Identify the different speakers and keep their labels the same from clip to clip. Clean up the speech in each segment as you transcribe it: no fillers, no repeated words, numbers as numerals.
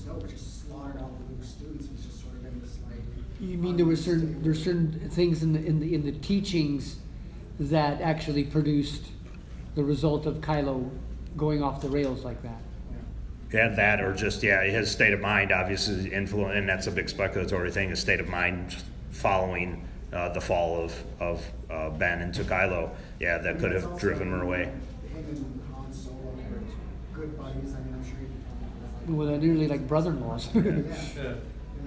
Speaker 1: Snoke just slaughtered all of Luke's students. He's just sort of in this like.
Speaker 2: You mean there's certain things in the teachings that actually produced the result of Kylo going off the rails like that?
Speaker 3: Yeah, that or just his state of mind obviously influence, and that's a big speculatory thing. His state of mind following the fall of Ben into Kylo, that could have driven her away.
Speaker 1: Him and Han Solo are good buddies. I mean, I'm sure he.
Speaker 2: Well, they're nearly like brother-in-laws.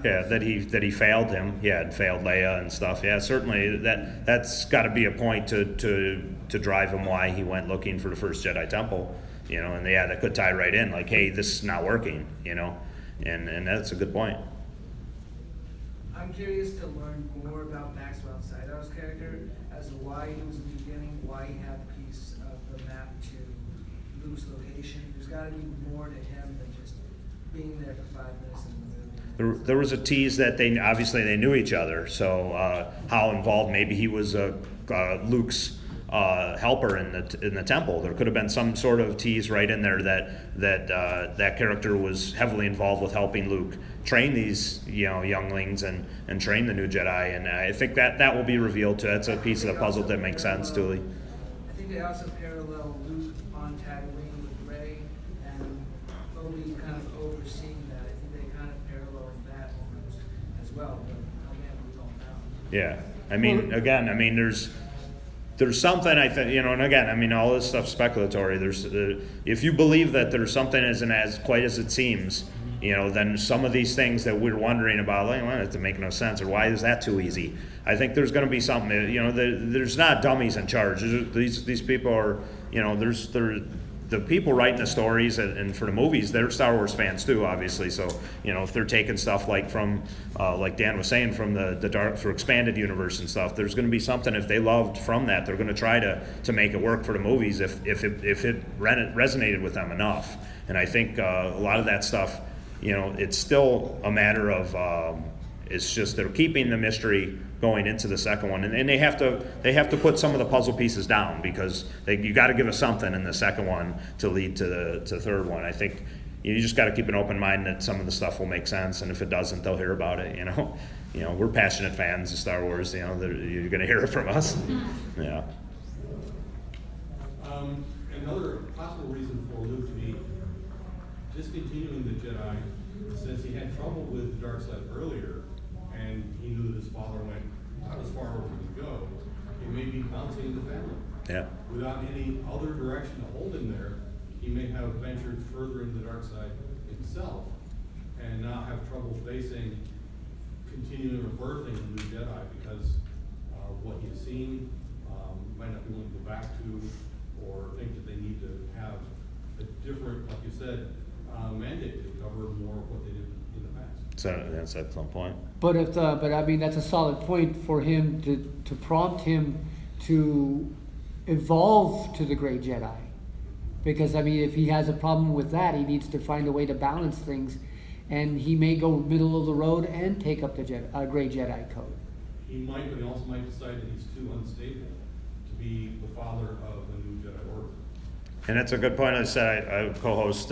Speaker 3: That he failed him, and failed Leia and stuff. Yeah, certainly that's got to be a point to drive him why he went looking for the first Jedi Temple. And that could tie right in, like, hey, this is not working, and that's a good point.
Speaker 4: I'm curious to learn more about Maxwell Sydow's character, as to why he was in the beginning, why he had a piece of the map to Luke's location. There's got to be more to him than just being there for 5 minutes in the movie.
Speaker 3: There was a tease that they knew each other, so how involved maybe he was Luke's helper in the temple. There could have been some sort of tease right in there that character was heavily involved with helping Luke train these younglings and train the new Jedi, and I think that will be revealed too. That's a piece of the puzzle that makes sense, Dooley.
Speaker 4: I think they also parallel Luke on Tatooine with Rey and Obi kind of overseeing that. I think they kind of parallel that almost as well, but again, we don't know.
Speaker 3: Yeah, there's something I think, and again, all this stuff's speculatory. There's if you believe that there's something isn't as quite as it seems, then some of these things that we're wondering about, like, well, it make no sense, or why is that too easy? I think there's going to be something. There's not dummies in charge. These people are, the people writing the stories and for the movies, they're Star Wars fans too, obviously. So if they're taking stuff like from, like Dan was saying, from the dark for expanded universe and stuff, there's going to be something if they loved from that. They're going to try to make it work for the movies if it resonated with them enough. And I think a lot of that stuff, it's still a matter of it's just they're keeping the mystery going into the second one, and they have to put some of the puzzle pieces down because you got to give us something in the second one to lead to the third one. I think you just got to keep an open mind that some of the stuff will make sense, and if it doesn't, they'll hear about it. We're passionate fans of Star Wars. You're going to hear it from us. Yeah.
Speaker 5: Another possible reason for Luke to be discontinuing the Jedi, since he had trouble with the dark side earlier, and he knew that his father went not as far as he could go, he may be bouncing the family.
Speaker 3: Yeah.
Speaker 5: Without any other direction to hold him there, he may have ventured further into the dark side himself and now have trouble facing continuing or birthing a new Jedi because what he's seen might not be willing to go back to, or think that they need to have a different, like you said, mandate to cover more of what they did in the past.
Speaker 3: So that's at some point.
Speaker 2: But that's a solid point for him to prompt him to evolve to the Great Jedi, because if he has a problem with that, he needs to find a way to balance things, and he may go middle of the road and take up the Great Jedi code.
Speaker 5: He might, but he also might decide that he's too unstable to be the father of the new Jedi Order.
Speaker 3: And that's a good point. I said I co-host,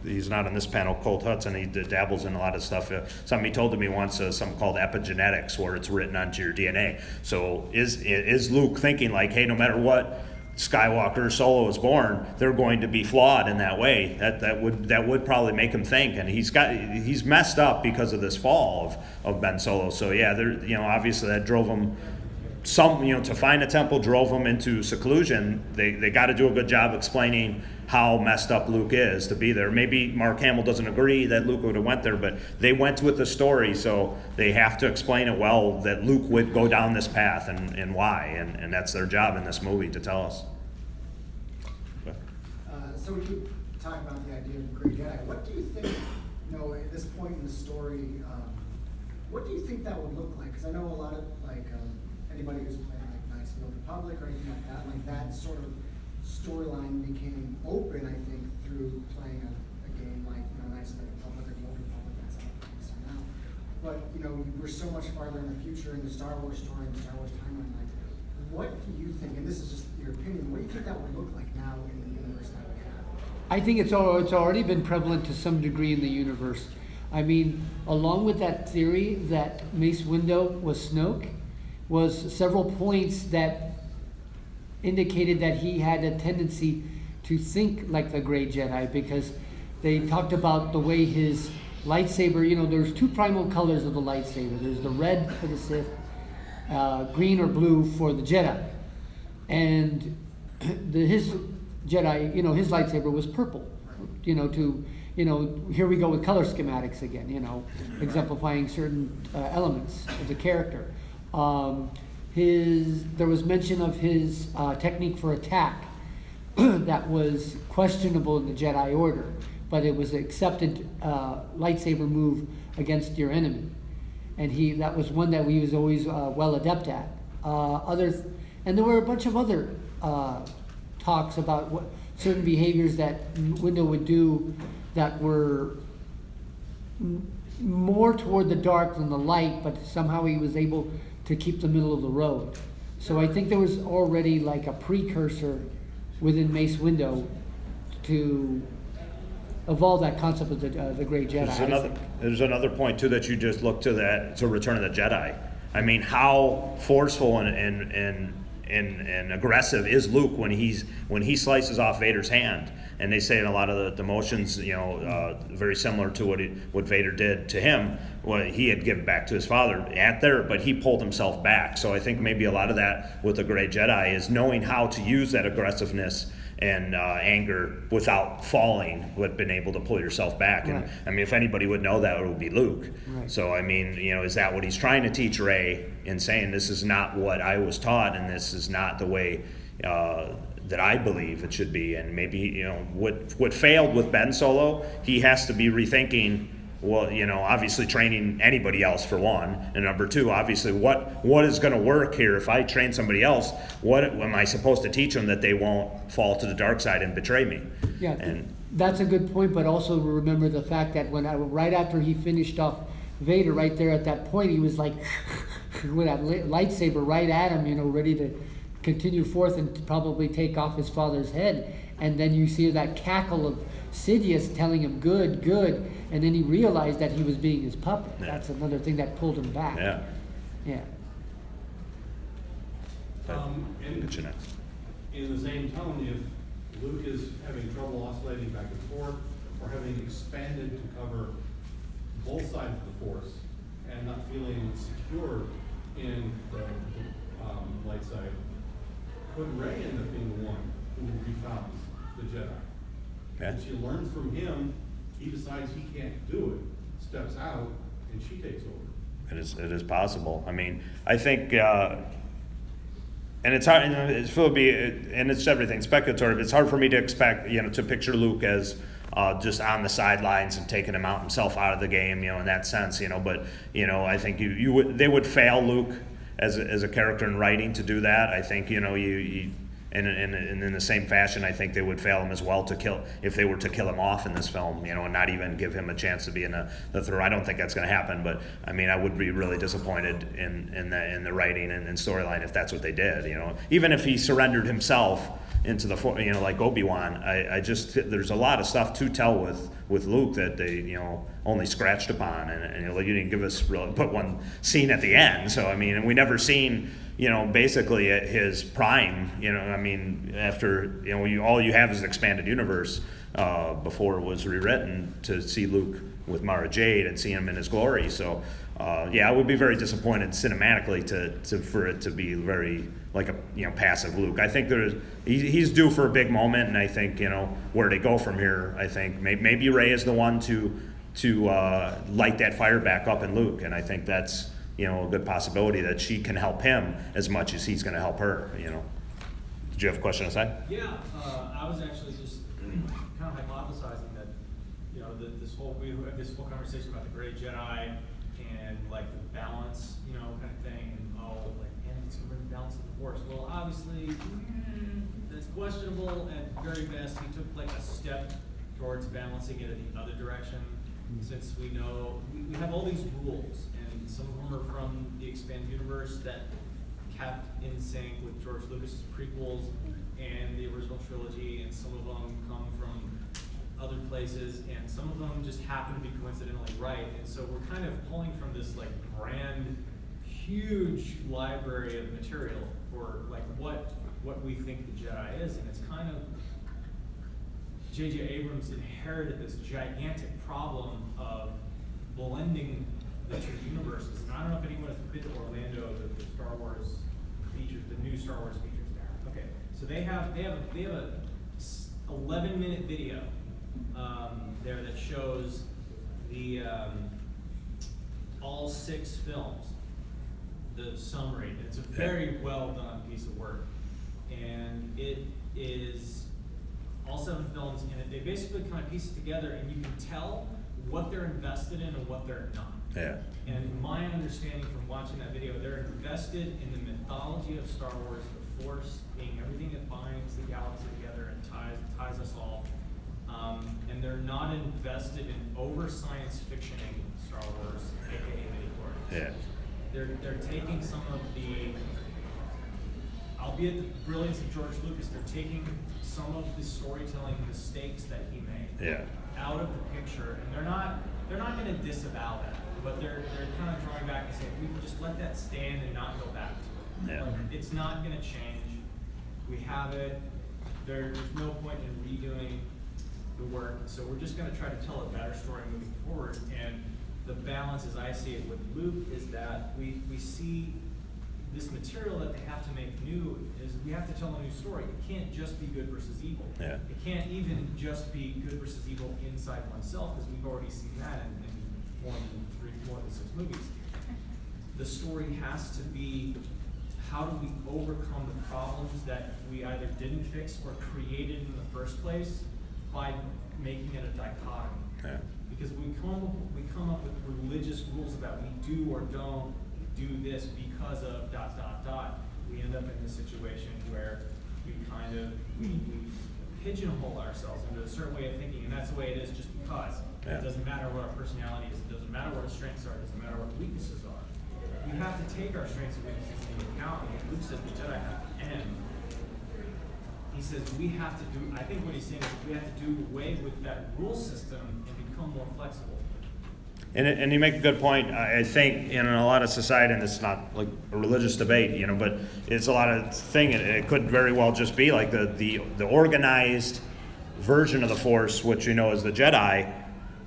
Speaker 3: he's not on this panel, Colt Hudson. He dabbles in a lot of stuff. Something he told me once, something called epigenetics, where it's written onto your DNA. So is Luke thinking like, hey, no matter what Skywalker or Solo is born, they're going to be flawed in that way? That would probably make him think. And he's messed up because of this fall of Ben Solo. So obviously that drove him. To find a temple drove them into seclusion. They got to do a good job explaining how messed up Luke is to be there. Maybe Mark Hamill doesn't agree that Luke would have went there, but they went with the story, so they have to explain it well that Luke would go down this path and why, and that's their job in this movie to tell us.
Speaker 1: So we keep talking about the idea of the Great Jedi. What do you think, at this point in the story, what do you think that would look like? Because I know a lot of, anybody who's playing Knights of the Old Republic or anything like that sort of storyline became open, I think, through playing a game like Knights of the Republic or the Old Republic, that's how things are now. But we're so much farther in the future in the Star Wars story, the Star Wars timeline. What do you think, and this is just your opinion, what do you think that would look like now in the universe that we have?
Speaker 2: I think it's already been prevalent to some degree in the universe. I mean, along with that theory that Mace Windu was Snoke, was several points that indicated that he had a tendency to think like the Grey Jedi, because they talked about the way his lightsaber, you know, there's two primal colors of the lightsaber. There's the red for the Sith, green or blue for the Jedi. And his Jedi, you know, his lightsaber was purple, you know, here we go with color schematics again, you know, exemplifying certain elements of the character. There was mention of his technique for attack that was questionable in the Jedi Order, but it was an accepted lightsaber move against your enemy. And that was one that he was always well adept at. And there were a bunch of other talks about what certain behaviors that Windu would do that were more toward the dark than the light, but somehow he was able to keep the middle of the road. So I think there was already like a precursor within Mace Windu to evolve that concept of the Grey Jedi.
Speaker 3: There's another point too that you just looked to Return of the Jedi. I mean, how forceful and aggressive is Luke when he slices off Vader's hand? And they say in a lot of the motions, you know, very similar to what Vader did to him. What he had given back to his father but he pulled himself back. So I think maybe a lot of that with the Grey Jedi is knowing how to use that aggressiveness and anger without falling, but being able to pull yourself back.
Speaker 2: Right.
Speaker 3: And I mean, if anybody would know that, it would be Luke.
Speaker 2: Right.
Speaker 3: So I mean, you know, is that what he's trying to teach Rey in saying this is not what I was taught, and this is not the way that I believe it should be? And maybe, you know, what failed with Ben Solo, he has to be rethinking. Well, you know, obviously training anybody else for one, and number two, obviously what is going to work here if I train somebody else? What am I supposed to teach them that they won't fall to the dark side and betray me?
Speaker 2: Yeah,
Speaker 3: and
Speaker 2: that's a good point, but also remember the fact that right after he finished off Vader, right there at that point, he was like with that lightsaber right at him, you know, ready to continue forth and probably take off his father's head. And then you see that cackle of Sidious telling him, good, good. And then he realized that he was being his puppet.
Speaker 3: Yeah.
Speaker 2: That's another thing that pulled him back.
Speaker 3: Yeah.
Speaker 2: Yeah.
Speaker 5: In the same tone, if Luke is having trouble oscillating back and forth, or having expanded to cover both sides of the Force, and not feeling secure in the light side, could Rey end up being the one who refounds the Jedi?
Speaker 3: Yeah.
Speaker 5: And she learns from him, he decides he can't do it, steps out, and she takes over.
Speaker 3: It is possible. I mean, I think, and it's hard, and it's everything speculatory, but it's hard for me to expect, you know, to picture Luke as just on the sidelines and taking himself out of the game, you know, in that sense, you know. But, you know, I think they would fail Luke as a character in writing to do that. I think, you know, and in the same fashion, I think they would fail him as well if they were to kill him off in this film, you know, and not even give him a chance to be in the throw. I don't think that's going to happen, but I mean, I would be really disappointed in the writing and storyline if that's what they did, you know. Even if he surrendered himself into the, you know, like Obi-Wan, I just, there's a lot of stuff to tell with Luke that they, you know, only scratched upon, and you know, you didn't give us but one scene at the end. So I mean, and we never seen, you know, basically at his prime, you know, I mean, after, you know, all you have is the expanded universe before it was rewritten, to see Luke with Mara Jade and see him in his glory. So yeah, I would be very disappointed cinematically for it to be very like a, you know, passive Luke. I think he's due for a big moment, and I think, you know, where they go from here, I think maybe Rey is the one to light that fire back up in Luke, and I think that's, you know, a good possibility that she can help him as much as he's going to help her, you know. Did you have a question aside?
Speaker 6: Yeah, I was actually just kind of hypothesizing that, you know, we have this whole conversation about the Grey Jedi and like the balance, you know, kind of thing, and like Anakin's going to bring the balance of the Force. Well, obviously, that's questionable. At very best, he took like a step towards balancing it in the other direction. Since we know we have all these rules, and some of them are from the expanded universe that kept in sync with George Lucas's prequels and the original trilogy, and some of them come from other places, and some of them just happen to be coincidentally right. And so we're kind of pulling from this like grand, huge library of material for like what we think the Jedi is, and it's kind of J.J. Abrams inherited this gigantic problem of blending the two universes. And I don't know if anyone has been to Orlando, the Star Wars features, the new Star Wars features there. Okay, so they have a 11-minute video there that shows the all 6 films, the summary. It's a very well done piece of work, and it is all 7 films, and they basically kind of piece it together, and you can tell what they're invested in and what they're not.
Speaker 3: Yeah.
Speaker 6: And my understanding from watching that video, they're invested in the mythology of Star Wars, the Force being everything that binds the galaxy together and ties us all. And they're not invested in over science fictioning Star Wars, aka midi-chlorians.
Speaker 3: Yeah.
Speaker 6: They're taking some of the, albeit the brilliance of George Lucas, they're taking some of the storytelling mistakes that he made out of the picture, and they're not going to disavow that, but they're kind of drawing back and saying, we can just let that stand and not go back to it.
Speaker 3: Yeah.
Speaker 6: It's not going to change. We have it. There's no point in redoing the work, so we're just going to try to tell a better story moving forward. And the balance, as I see it with Luke, is that we see this material that they have to make new is we have to tell a new story. It can't just be good versus evil.
Speaker 3: Yeah.
Speaker 6: It can't even just be good versus evil inside oneself, because we've already seen that in more than 6 movies. The story has to be, how do we overcome the problems that we either didn't fix or created in the first place by making it a dichotomy.
Speaker 3: Yeah.
Speaker 6: Because we come up with religious rules about we do or don't do this because of ... We end up in this situation where we pigeonhole ourselves into a certain way of thinking, and that's the way it is just because. It doesn't matter what our personality is, it doesn't matter what our strengths are, it doesn't matter what our weaknesses are. We have to take our strengths and weaknesses into account, and Luke says the Jedi have to end. He says we have to do, I think what he's saying is we have to do away with that rule system and become more flexible.
Speaker 3: And you make a good point. I think in a lot of society, and it's not like a religious debate, but it's a lot of thing. It could very well just be like the organized version of the Force, which is the Jedi.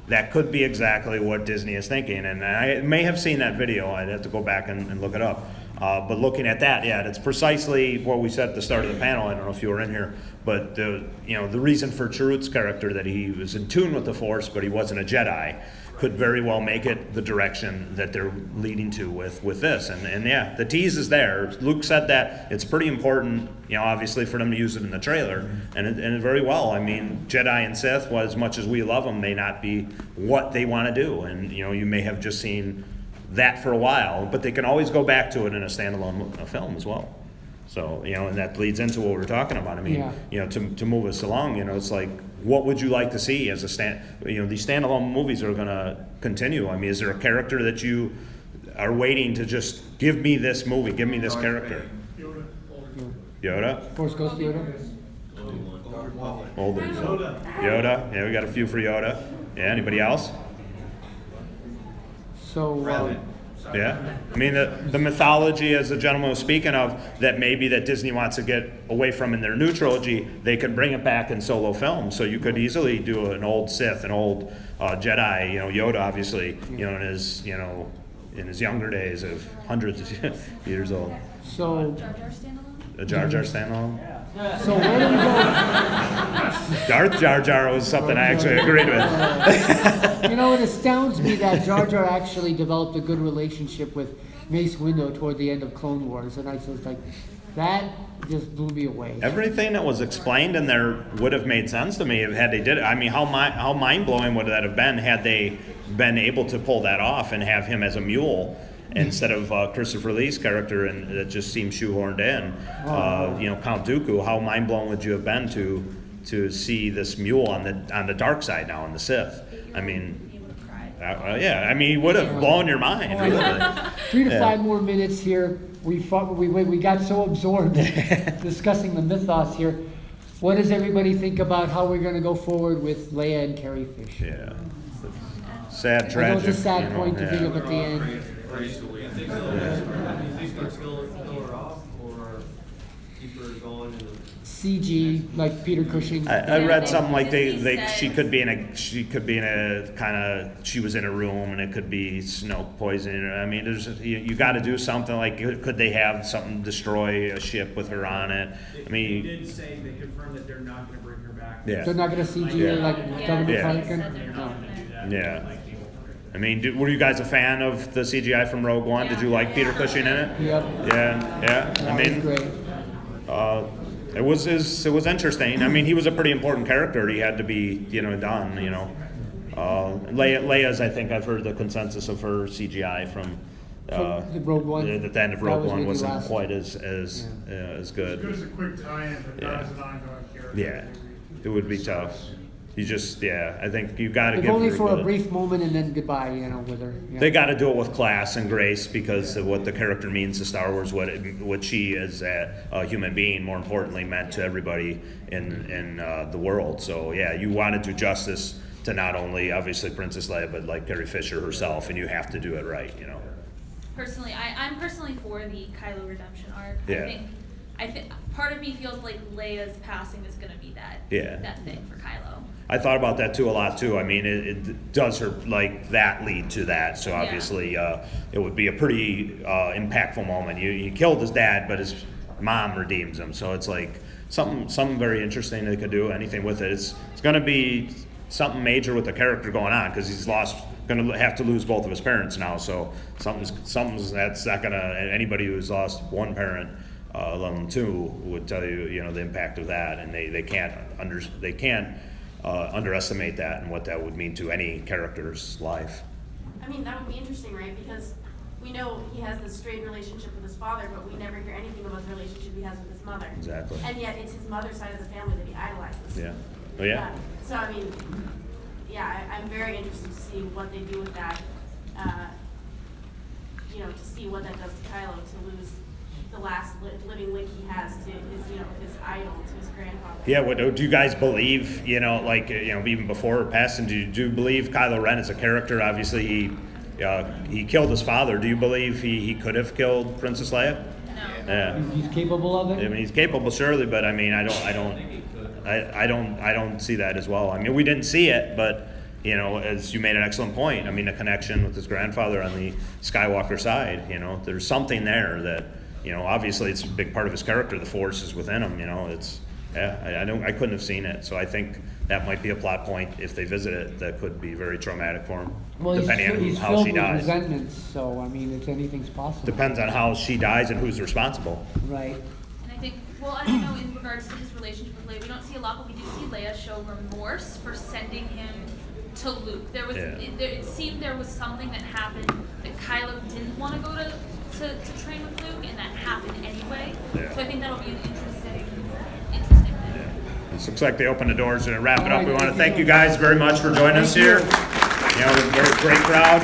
Speaker 3: That could be exactly what Disney is thinking. And I may have seen that video. I'd have to go back and look it up. But looking at that, it's precisely what we said at the start of the panel. I don't know if you were in here, but the reason for Chirrut's character, that he was in tune with the Force, but he wasn't a Jedi, could very well make it the direction that they're leading to with this. And the tease is there. Luke said that it's pretty important, obviously for them to use it in the trailer, and very well. I mean, Jedi and Sith, as much as we love them, may not be what they want to do, and you may have just seen that for a while, but they can always go back to it in a standalone film as well. So, and that leads into what we're talking about. I mean, to move us along, it's like, what would you like to see as a these standalone movies are going to continue. I mean, is there a character that you are waiting to just give me this movie, give me this character? Yoda?
Speaker 2: Force Ghost Yoda?
Speaker 3: Older. Yoda. Yeah, we got a few for Yoda. Yeah, anybody else?
Speaker 2: So,
Speaker 3: Yeah, I mean the mythology, as the gentleman was speaking of, that maybe that Disney wants to get away from in their new trilogy, they could bring it back in solo film. So you could easily do an old Sith, an old Jedi. Yoda, obviously, in his younger days of hundreds of years old.
Speaker 2: So,
Speaker 3: A Jar Jar standalone.
Speaker 2: so where do we go?
Speaker 3: Darth Jar Jar was something I actually agreed with.
Speaker 2: It astounds me that Jar Jar actually developed a good relationship with Mace Windu toward the end of Clone Wars, and I was like, that just blew me away.
Speaker 3: Everything that was explained in there would have made sense to me had they did it. I mean, how mind-blowing would that have been had they been able to pull that off and have him as a mule instead of Christopher Lee's character, and it just seemed shoehorned in. Count Dooku, how mind-blown would you have been to see this mule on the dark side now, on the Sith? I mean, he would have blown your mind. Really.
Speaker 2: 3 to 5 more minutes here. We got so absorbed discussing the mythos here. What does everybody think about how we're gonna go forward with Leia and Carrie Fisher?
Speaker 3: Yeah. Sad,
Speaker 2: I know
Speaker 3: tragic.
Speaker 2: it's a sad
Speaker 3: you know,
Speaker 2: point to
Speaker 3: yeah.
Speaker 2: bring up at the end.
Speaker 7: Do you think they'll kill her off or keep her going?
Speaker 2: CG, like Peter Cushing.
Speaker 3: I read something like
Speaker 8: Disney
Speaker 3: she
Speaker 8: says-
Speaker 3: could be in a kind of, she was in a room and it could be snow poisoning. I mean, you got to do something like, could they have something destroy a ship with her on it? I mean,
Speaker 6: They did say, they confirmed that they're not gonna bring her back.
Speaker 3: Yeah.
Speaker 2: They're not gonna CG her like
Speaker 8: Yeah,
Speaker 2: Dominic
Speaker 3: Yeah.
Speaker 8: they
Speaker 2: Falcon?
Speaker 8: said they're
Speaker 2: No.
Speaker 8: not gonna do that.
Speaker 3: yeah. I mean, were you guys a fan of the CGI from Rogue One? Did you like Peter Cushing in it?
Speaker 2: Yep.
Speaker 3: Yeah. I
Speaker 2: That was
Speaker 3: mean,
Speaker 2: great.
Speaker 3: it was interesting. I mean, he was a pretty important character. He had to be, done. Leia's, I think I've heard the consensus of her CGI from
Speaker 2: From the Rogue One.
Speaker 3: At the end of
Speaker 2: That
Speaker 3: Rogue
Speaker 2: was
Speaker 3: One
Speaker 2: maybe
Speaker 3: wasn't
Speaker 2: last.
Speaker 3: quite as
Speaker 9: As
Speaker 3: good.
Speaker 9: good as a quick tie-in, but not
Speaker 3: Yeah.
Speaker 9: as an ongoing character.
Speaker 3: Yeah, it would be tough. You just, I think you got to
Speaker 2: If
Speaker 3: give
Speaker 2: only
Speaker 3: her
Speaker 2: for a
Speaker 3: credit.
Speaker 2: brief moment and then goodbye, with her. Yeah.
Speaker 3: They got to do it with class and grace because of what the character means to Star Wars, what she as a human being, more importantly, meant to everybody in the world. So yeah, you want to do justice to not only obviously Princess Leia, but like Carrie Fisher herself, and you have to do it right.
Speaker 8: Personally, I'm personally for the Kylo redemption arc.
Speaker 3: Yeah.
Speaker 8: I think part of me feels like Leia's passing is gonna be that thing for Kylo.
Speaker 3: I thought about that too a lot too. I mean, it does her like that lead to that. So
Speaker 8: Yeah.
Speaker 3: obviously, it would be a pretty impactful moment. He killed his dad, but his mom redeems him. So it's like something very interesting they could do. Anything with it. It's going to be something major with the character going on because he's going to have to lose both of his parents now. So something's that's not going to. Anybody who's lost one parent, let alone two, would tell you the impact of that, and they can't underestimate that and what that would mean to any character's life.
Speaker 10: I mean, that would be interesting, right? Because we know he has this strained relationship with his father, but we never hear anything about the relationship he has with his mother.
Speaker 3: Exactly.
Speaker 10: And yet it's his mother's side of the family that he idolizes.
Speaker 3: Yeah. Oh yeah.
Speaker 10: So, I mean, I'm very interested to see what they do with that. To see what that does to Kylo, to lose the last living link he has to his idol, to his grandfather.
Speaker 3: Yeah, what do you guys believe, even before passing, do you believe Kylo Ren is a character? Obviously, he killed his father. Do you believe he could have killed Princess Leia?
Speaker 8: No.
Speaker 3: Yeah.
Speaker 2: He's capable of
Speaker 3: I
Speaker 2: it?
Speaker 3: mean, he's capable, surely, but I mean, I don't see that as well. I mean, we didn't see it, but, as you made an excellent point, I mean, the connection with his grandfather on the Skywalker side, there's something there that, obviously it's a big part of his character. The Force is within him, I couldn't have seen it. So I think that might be a plot point if they visit it that could be very traumatic for him,
Speaker 2: Well,
Speaker 3: depending
Speaker 2: he's
Speaker 3: on how
Speaker 2: filled
Speaker 3: she
Speaker 2: with
Speaker 3: dies.
Speaker 2: resentments, so, I mean, anything's possible.
Speaker 3: Depends on how she dies and who's responsible.
Speaker 2: Right.
Speaker 8: And I think, I don't know, in regards to his relationship with Leia, we don't see a lot, but we do see Leia show remorse for sending him to Luke. There was,
Speaker 3: Yeah.
Speaker 8: it seemed there was something that happened that Kylo didn't want to go to train with Luke, and that happened anyway.
Speaker 3: Yeah.
Speaker 8: So I think that'll be an interesting thing.
Speaker 3: This looks like they opened the doors and wrap it
Speaker 2: All
Speaker 3: up.
Speaker 2: right,
Speaker 3: We want to
Speaker 2: thank
Speaker 3: thank
Speaker 2: you.
Speaker 3: you guys very much for joining us here. We're a great crowd.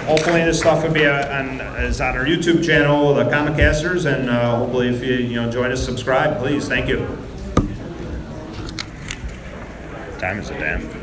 Speaker 3: Hopefully this stuff will be is on our YouTube channel, the Comicasters, and hopefully if you join us, subscribe, please. Thank you. Time is a damn.